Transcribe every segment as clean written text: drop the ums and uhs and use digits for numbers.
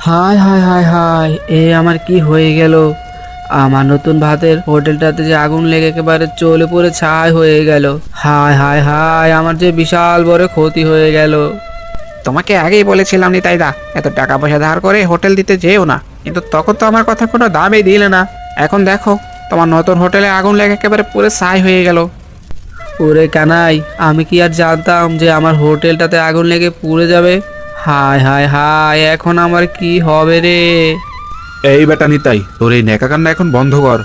হায় হায় হায় হায়, এ আমার কি হয়ে গেল? আমার নতুন ভাতের হোটেলটাতে যে আগুন লেগে একেবারে জ্বলে পুড়ে ছাই হয়ে গেল। হায় হায় হায়, আমার যে বিশাল বড় ক্ষতি হয়ে গেল। তোমাকে আগেই বলেছিলাম নিতাইদা, এত টাকা পয়সা ধার করে হোটেল দিতে যেও না, কিন্তু তখন তো আমার কথা কোনো দামই দিলে না। এখন দেখো, তোমার নতুন হোটেলে আগুন লেগে একেবারে পুরো ছাই হয়ে গেল। ওরে কানাই, আমি কি আর জানতাম যে আমার হোটেলটাতে আগুন লেগে পুড়ে যাবে? হায় হায় হায়, এখন আমার কি হবে রে? এই বেটা নিতাই, তোর এই নেকা কান্না এখন বন্ধ কর।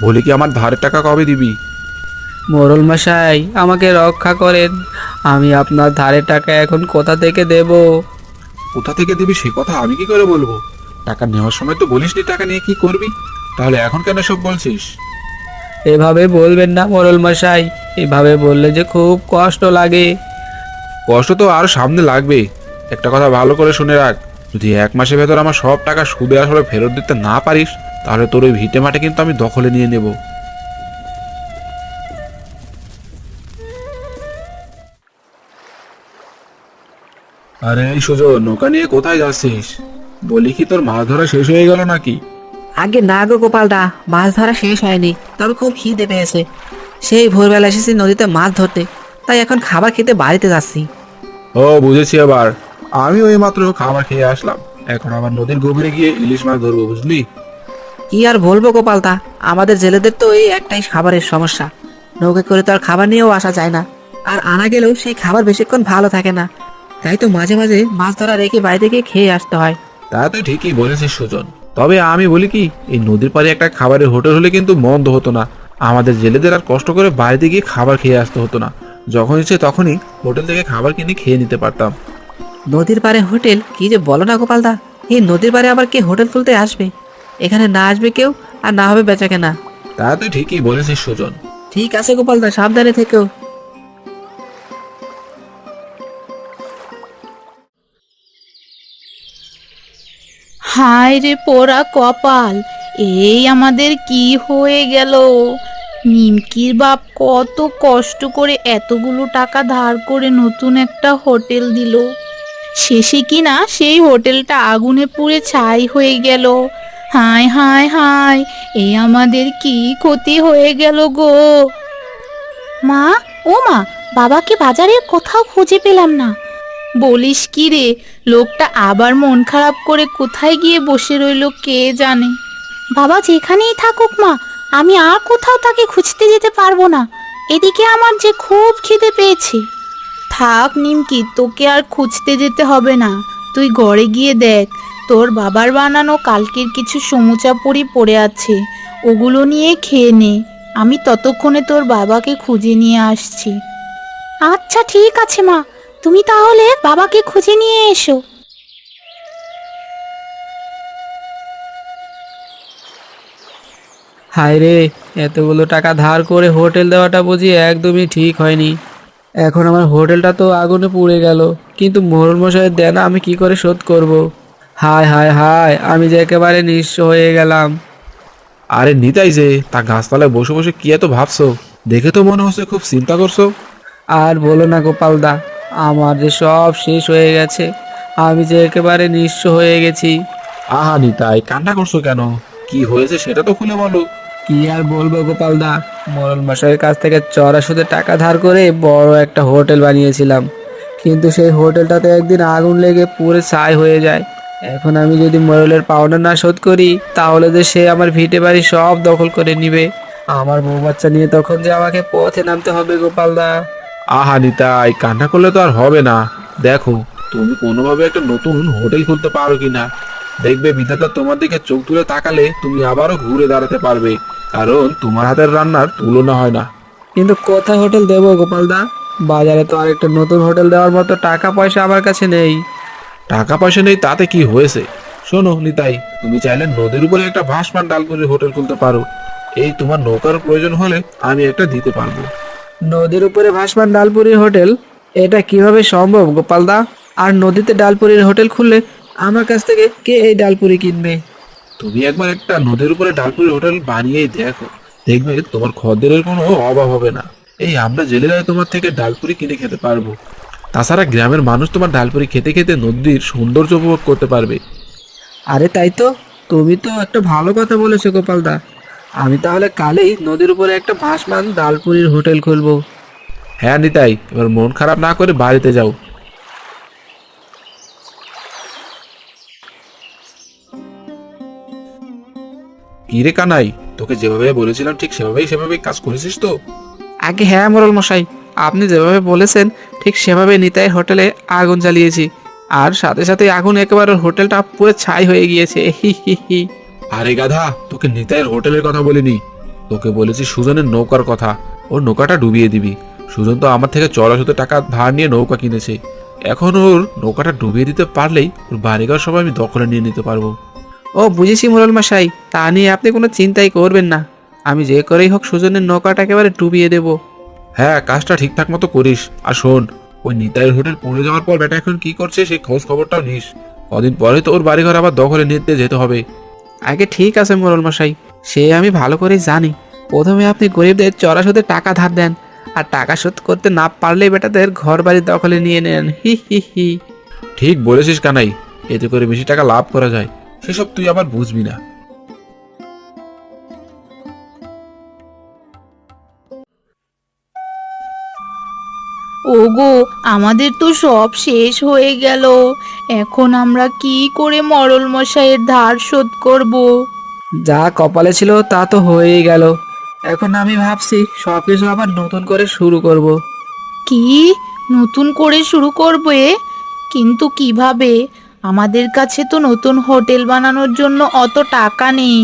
বলি কি, আমার ধারের টাকা কবে দিবি? মোড়ল মশাই, আমাকে রক্ষা করেন। আমি আপনার ধারের টাকা এখন কোথা থেকে দেব? কোথা থেকে দিবি সে কথা আমি কি করে বলবো? টাকা নেওয়ার সময় তো বলিসনি টাকা নিয়ে কি করবি, তাহলে এখন কেন সব বলছিস? এভাবে বলবেন না মোড়ল মশাই, এভাবে বললে যে খুব কষ্ট লাগে। কষ্ট তো আরো সামনে লাগবে। একটা কথা ভালো করে শুনে রাখ, যদি 1 মাসের ভেতর আমার সব টাকা সুদে আসলে ফেরত দিতে না পারিস, তাহলে তোর ওই ভিটে মাটি কিন্তু আমি দখলে নিয়ে নেব। আরে এই সুজন, নৌকা নিয়ে কোথায় যাচ্ছিস? বলি কি, তোর মাছ ধরা শেষ হয়ে গেল নাকি? আগে না গো গোপালদা, মাছ ধরা শেষ হয়নি, তবে খুব খিদে পেয়েছে। সেই ভোরবেলা এসেছি নদীতে মাছ ধরতে, তাই এখন খাবার খেতে বাড়িতে যাচ্ছি। ও বুঝেছি এবার। আমি ওই মাত্র খাবার খেয়ে আসলাম, এখন আবার নদীর গভীরে গিয়ে ইলিশ মাছ ধরবো, বুঝলি? কি আর বলবো গোপালদা, আমাদের জেলেদের তো এই একটাই খাবারের সমস্যা। নৌকা করে তো আর খাবার নিয়েও আসা যায় না, আর আনা গেলেও সেই খাবার বেশিক্ষণ ভালো থাকে না। তাই তো মাঝে মাঝে মাছ ধরা রেখে বাড়িতে গিয়ে খেয়ে আসতে হয়। তা তুই ঠিকই বলেছিস সুজন, তবে আমি বলি কি, এই নদীর পাড়ে একটা খাবারের হোটেল হলে কিন্তু মন্দ হতো না। আমাদের জেলেদের আর কষ্ট করে বাড়িতে গিয়ে খাবার খেয়ে আসতে হতো না। যখন ইচ্ছে তখনই হোটেল থেকে খাবার কিনে খেয়ে নিতে পারতাম। নদীর পাড়ে হোটেল কি যে বলো না গোপালদা, এই নদীর পাড়ে আবার কে হোটেল খুলতে আসবে? এখানে না আসবে কেউ, আর না হবে বেচাকেনা। তা তুই ঠিকই বলেছিস সুজন। ঠিক আছে গোপালদা, সাবধানে থেকেও। হায় রে পোড়া কপাল, এই আমাদের কি হয়ে গেল? নিমকির বাপ কত কষ্ট করে এতগুলো টাকা ধার করে নতুন একটা হোটেল দিল, শেষে কিনা সেই হোটেলটা আগুনে পুড়ে ছাই হয়ে গেল। হায় হায় হায়, এই আমাদের কি ক্ষতি হয়ে গেল গো। মা, ও মা, বাবাকে বাজারে কোথাও খুঁজে পেলাম না। বলিস কি রে, লোকটা আবার মন খারাপ করে কোথায় গিয়ে বসে রইল কে জানে। বাবা যেখানেই থাকুক মা, আমি আর কোথাও তাকে খুঁজতে যেতে পারবো না। এদিকে আমার যে খুব খিদে পেয়েছে। থাক নিমকি, তোকে আর খুঁজতে যেতে হবে না। তুই ঘরে গিয়ে দেখ, তোর বাবার বানানো কালকের কিছু সমুচা পুরি পড়ে আছে, ওগুলো নিয়ে খেয়ে নে। আমি ততক্ষণে তোর বাবাকে খুঁজে নিয়ে আসছি। আচ্ছা ঠিক আছে মা, তুমি তাহলে বাবাকে খুঁজে নিয়ে এসো। হায় রে, এতগুলো টাকা ধার করে হোটেল দেওয়াটা বুঝি একদমই ঠিক হয়নি। এখন আমার হোটেলটা তো আগুনে পুড়ে গেল, কিন্তু মোড়ল মশাইয়ের দেনা আমি কি করে শোধ করব? হায় হায় হায়, আমি যে একেবারে নিঃস্ব হয়ে গেলাম। আরে নিতাই যে, তা গাছতলায় বসে বসে কি এত ভাবছো? দেখে তো মনে হচ্ছে খুব চিন্তা করছো। আর বলো না গোপালদা, আমার যে সব শেষ হয়ে গেছে, আমি যে একেবারে নিঃস্ব হয়ে গেছি। আহা নিতাই, কান্না করছো কেন? কি হয়েছে সেটা তো খুলে বলো। কি আর বলবো গোপালদা, মোড়ল মশাইয়ের কাছ থেকে চড়া সুদে টাকা ধার করে বড় একটা হোটেল বানিয়েছিলাম, কিন্তু সেই হোটেলটাতে একদিন আগুন লেগে পুরো ছাই হয়ে যায়। এখন আমি যদি মোড়লের পাওনা না শোধ করি, তাহলে যে সে আমার ভিটে বাড়ি সব দখল করে নিবে। আমার বউ বাচ্চা নিয়ে তখন যে আমাকে পথে নামতে হবে গোপালদা। আহা নিতাই, কান্না করলে তো আর হবে না। দেখো, তুমি কোনোভাবে একটা নতুন হোটেল খুলতে পারো কিনা। দেখবে বিধাতা তোমার দিকে চোখ তুলে তাকালে তুমি আবারও ঘুরে দাঁড়াতে পারবে, কারণ তোমার হাতের রান্নার তুলনা হয় না। কিন্তু কোথায় হোটেল দেবো গোপালদা? বাজারে তো আরেকটা নতুন হোটেল দেওয়ার মতো টাকা পয়সা আমার কাছে নেই। টাকা পয়সা নেই তাতে কি হয়েছে? শোনো নিতাই, তুমি চাইলে নদীর উপরে একটা ভাসমান ডালপুরির হোটেল খুলতে পারো। এই তোমার নৌকার প্রয়োজন হলে আমি একটা দিতে পারবো। নদীর উপরে ভাসমান ডালপুরির হোটেল? এটা কিভাবে সম্ভব গোপালদা? আর নদীতে ডালপুরির হোটেল খুললে আমার কাছ থেকে কে এই ডালপুরি কিনবে? তুমি একবার একটা নদীর উপরে ডালপুরির হোটেল বানিয়েই দেখো, দেখবে তোমার খদ্দেরের কোনো অভাব হবে না। এই আমরা জেলেরাই তোমার থেকে ডালপুরি কিনে খেতে পারবো। তাছাড়া গ্রামের মানুষ তোমার ডালপুরি খেতে খেতে নদীর সৌন্দর্য উপভোগ করতে পারবে। আরে তাই তো, তুমি তো একটা ভালো কথা বলেছো গোপালদা। আমি তাহলে কালই নদীর উপরে একটা ভাসমান ডালপুরির হোটেল খুলবো। হ্যাঁ নিতাই, এবার মন খারাপ না করে বাড়িতে যাও। কি রে কানাই, তোকে যেভাবে বলেছিলাম ঠিক সেভাবেই কাজ করেছিস তো? আগে হ্যাঁ মোড়ল মশাই, আপনি যেভাবে বলেছেন ঠিক সেভাবে নিতাইয়ের হোটেলে আগুন জ্বালিয়েছি, আর সাথে সাথে আগুন একেবারে ওর হোটেলটা পুরো ছাই হয়ে গিয়েছে। হি হি হি। আরে গাধা, তোকে নিতাইয়ের হোটেলের কথা বলিনি, তোকে বলেছি সুজনের নৌকার কথা। ওর নৌকাটা ডুবিয়ে দিবি। সুজন তো আমার থেকে 400 টাকা ধার নিয়ে নৌকা কিনেছে। এখন ওর নৌকাটা ডুবিয়ে দিতে পারলেই ওর বাড়িঘর সব আমি দখলে নিয়ে নিতে পারবো। ও বুঝেছি মোড়ল মশাই, তা নিয়ে আপনি কোনো চিন্তাই করবেন না। আমি যে করেই হোক সুজনের নৌকাটা একেবারে ডুবিয়ে দেব। হ্যাঁ, কাজটা ঠিকঠাক মতো করিস। আর শোন, ওই নিতাইয়ের হোটেল পড়ে যাওয়ার পর বেটা এখন কি করছে সেই খোঁজ খবরটাও নিস। কদিন পরে তো ওর বাড়িঘর আবার দখলে নিতে যেতে হবে। আগে ঠিক আছে মোড়ল মশাই, সে আমি ভালো করেই জানি। প্রথমে আপনি গরিবদের চড়া সুদে টাকা ধার দেন, আর টাকা শোধ করতে না পারলে বেটাদের ঘর বাড়ি দখলে নিয়ে নেন। হি হি হি। ঠিক বলেছিস কানাই, এতে করে বেশি টাকা লাভ করা যায়। সেসব তুই আবার বুঝবি না। ওগো, আমাদের তো সব শেষ হয়ে গেল। এখন আমরা কি করে মরল মশাইয়ের ধার শোধ করব? যা কপালে ছিল তা তো হয়েই গেল। এখন আমি ভাবছি সবকিছু আবার নতুন করে শুরু করব। কি নতুন করে শুরু করবে? কিন্তু কিভাবে? আমাদের কাছে তো নতুন হোটেল বানানোর জন্য অত টাকা নেই।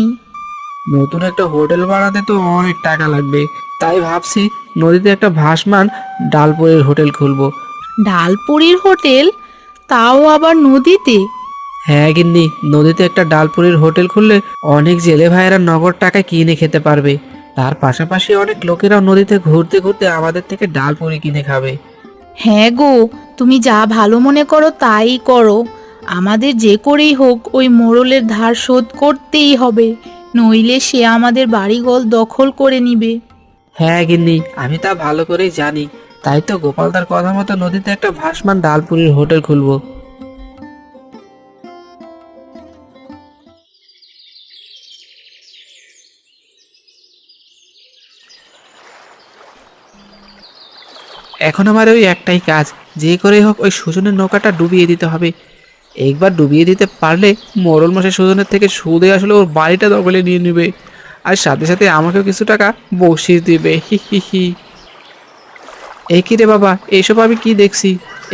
নতুন একটা হোটেল বানাতে তো অনেক টাকা লাগবে, তাই ভাবছি নদীতে একটা ভাসমান ডালপুরির হোটেল খুলবো। ডালপুরির হোটেল? তাও আবার নদীতে? হ্যাঁ গিন্নি, নদীতে একটা ডালপুরির হোটেল খুললে অনেক জেলে ভাইয়েরা নগদ টাকায় কিনে খেতে পারবে। তার পাশাপাশি অনেক লোকেরাও নদীতে ঘুরতে ঘুরতে আমাদের থেকে ডালপুরি কিনে খাবে। হ্যাঁ গো, তুমি যা ভালো মনে করো তাই করো। আমাদের যে করেই হোক ওই মোড়লের ধার শোধ করতেই হবে, নইলে সে আমাদের বাড়িঘর দখল করে নিবে। হ্যাঁ গিন্নি, আমি তা ভালো করেই জানি। তাই তো গোপালদার কথা মতো নদীতে একটা ভাসমান ডালপুরির হোটেল খুলবো। এখন আমার ওই একটাই কাজ, যে করে হোক ওই সুজনের নৌকাটা ডুবিয়ে দিতে হবে। একবার ডুবিয়ে দিতে পারলে মোড়ল মশাই সুজনের থেকে সুদে আসলে ওর বাড়িটা দখলে নিয়ে নেবে, আর সাথে সাথে আমাকেও কিছু টাকা বকশিশ দিবে। হি হি হি। এই কি রে বাবা, এইসব আমি কি দেখছি?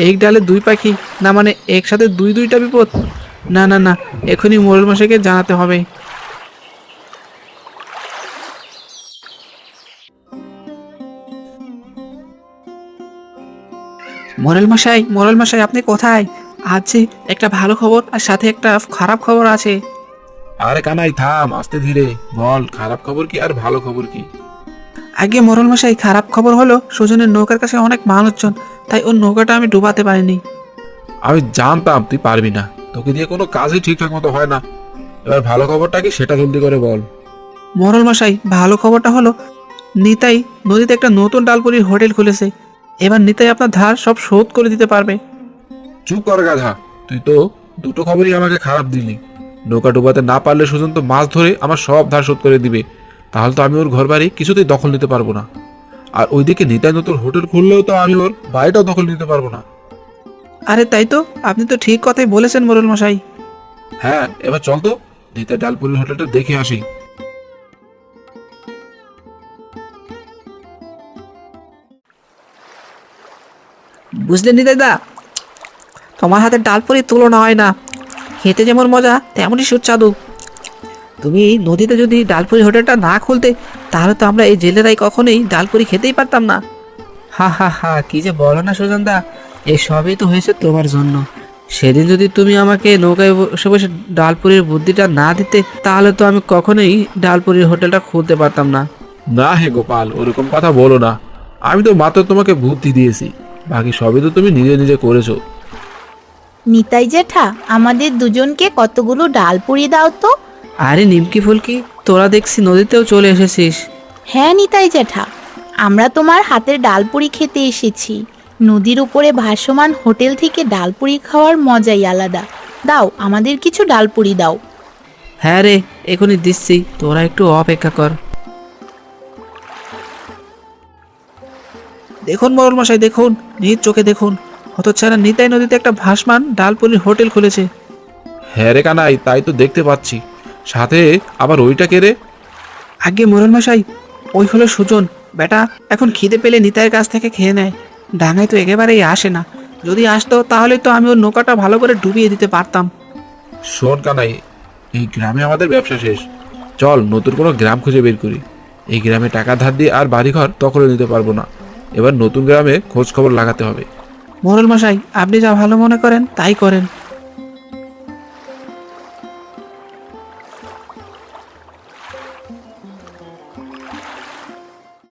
এক ডালে দুই পাখি, না মানে একসাথে দুইটা বিপদ। না না না, এখনই মোড়ল মশাইকে জানাতে হবে। মোড়ল মশাই আপনি কোথায়? আজ যে একটা ভালো খবর আর সাথে একটা খারাপ খবর আছে। আরে কানাই থাম, আস্তে ধীরে বল, খারাপ খবর কি আর ভালো খবর কি? আগে মোড়ল মশাই, খারাপ খবর হলো সুজনের নৌকার কাছে অনেক মানুষজন, তাই ওর নৌকাটা আমি ডুবাতে পারিনি। আমি জানতাম তুই পারবি না, তোকে দিয়ে কোনো কাজই ঠিকঠাক মতো হয় না। এবার ভালো খবরটা কি সেটা জলদি করে বল। মোড়ল মশাই, ভালো খবরটা হলো নিতাই নদীতে একটা নতুন ডালপুরির হোটেল খুলেছে। এবার নিতাই আপনার ধার সব শোধ করে দিতে পারবে। চুপ কর গাধা, তুই তো দুটো খবরই আমাকে খারাপ দিলি। নৌকা ডুবাতে না পারলে সুজন তো মাছ ধরে আমার সব ধার শোধ করে দিবে। তাহলে তো আমি ওর ঘর বাড়ি কিছুতেই দখল নিতে পারবো না। আর ওইদিকে নিতাই নতুন হোটেল খুললেও তো আমি ওর বাড়িটাও দখল নিতে পারবো না। আরে তাই তো, আপনি তো ঠিক কথাই বলেছেন মোড়ল মশাই। হ্যাঁ, এবার চল তো নিতাই ডালপুরির হোটেলটা দেখে আসি। বুঝলেন নিতাই দা, তোমার হাতের ডালপুরি তুলনা হয় না। খেতে যেমন মজা তেমনই সুস্বাদু। তুমি নদীতে যদি ডালপুরি হোটেলটা না খুলতে, তাহলে তো আমরা এই জেলেরাই কখনোই ডালপুরি খেতেই পারতাম না। হা হা হা, কি যে বলো না সুজনদা, এই সবই তো হয়েছে তোমার জন্য। সেদিন যদি তুমি আমাকে নৌকায় বসে বসে ডালপুরির বুদ্ধিটা না দিতে, তাহলে তো আমি কখনোই ডালপুরির হোটেলটা খুলতে পারতাম না। না হে গোপাল, ওরকম কথা বলো না। আমি তো মাত্র তোমাকে বুদ্ধি দিয়েছি, বাকি সবই তো তুমি নিজে নিজে করেছো। নিতাই জেঠা, আমাদের দুজনকে কতগুলো ডালপুরি দাও তো। আরে নিমকি ফুলকি, তোরা দেখছি নদীতেও চলে এসেছিস। হ্যাঁ নিতাই জেঠা, আমরা তোমার হাতের ডালপুরি খেতে এসেছি। নদীর উপরে ভাসমান হোটেল থেকে ডালপুরি খাওয়ার মজাই আলাদা। দাও আমাদের কিছু ডালপুরি দাও। হ্যাঁ রে, এখনই দিচ্ছি, তোরা একটু অপেক্ষা কর। দেখুন মোড়ল মশাই, দেখুন, নিজ চোখে দেখুন, হতচ্ছাড়া নিতাই নদীতে একটা ভাসমান ডালপুরির হোটেল খুলেছে। হ্যাঁ রে কানাই, তাই তো দেখতে পাচ্ছি। সাথে আবার ওইটা কে রে? আগে মোড়ল মশাই, ওই হলো সুজন। বেটা এখন খিদে পেলে নিতাইয়ের কাছ থেকে খেয়ে নেয়, ডাঙায় তো একেবারেই আসে না। যদি আসতো তাহলে তো আমি ওর নৌকাটা ভালো করে ডুবিয়ে দিতে পারতাম। শোন কানাই, এই গ্রামে আমাদের ব্যবসা শেষ। চল নতুন কোনো গ্রাম খুঁজে বের করি। এই গ্রামে টাকা ধার দিয়ে আর বাড়িঘর দখলে নিতে পারবো না। এবার নতুন গ্রামে খোঁজ খবর লাগাতে হবে। মোড়ল মশাই, আপনি যা ভালো মনে করেন তাই করেন।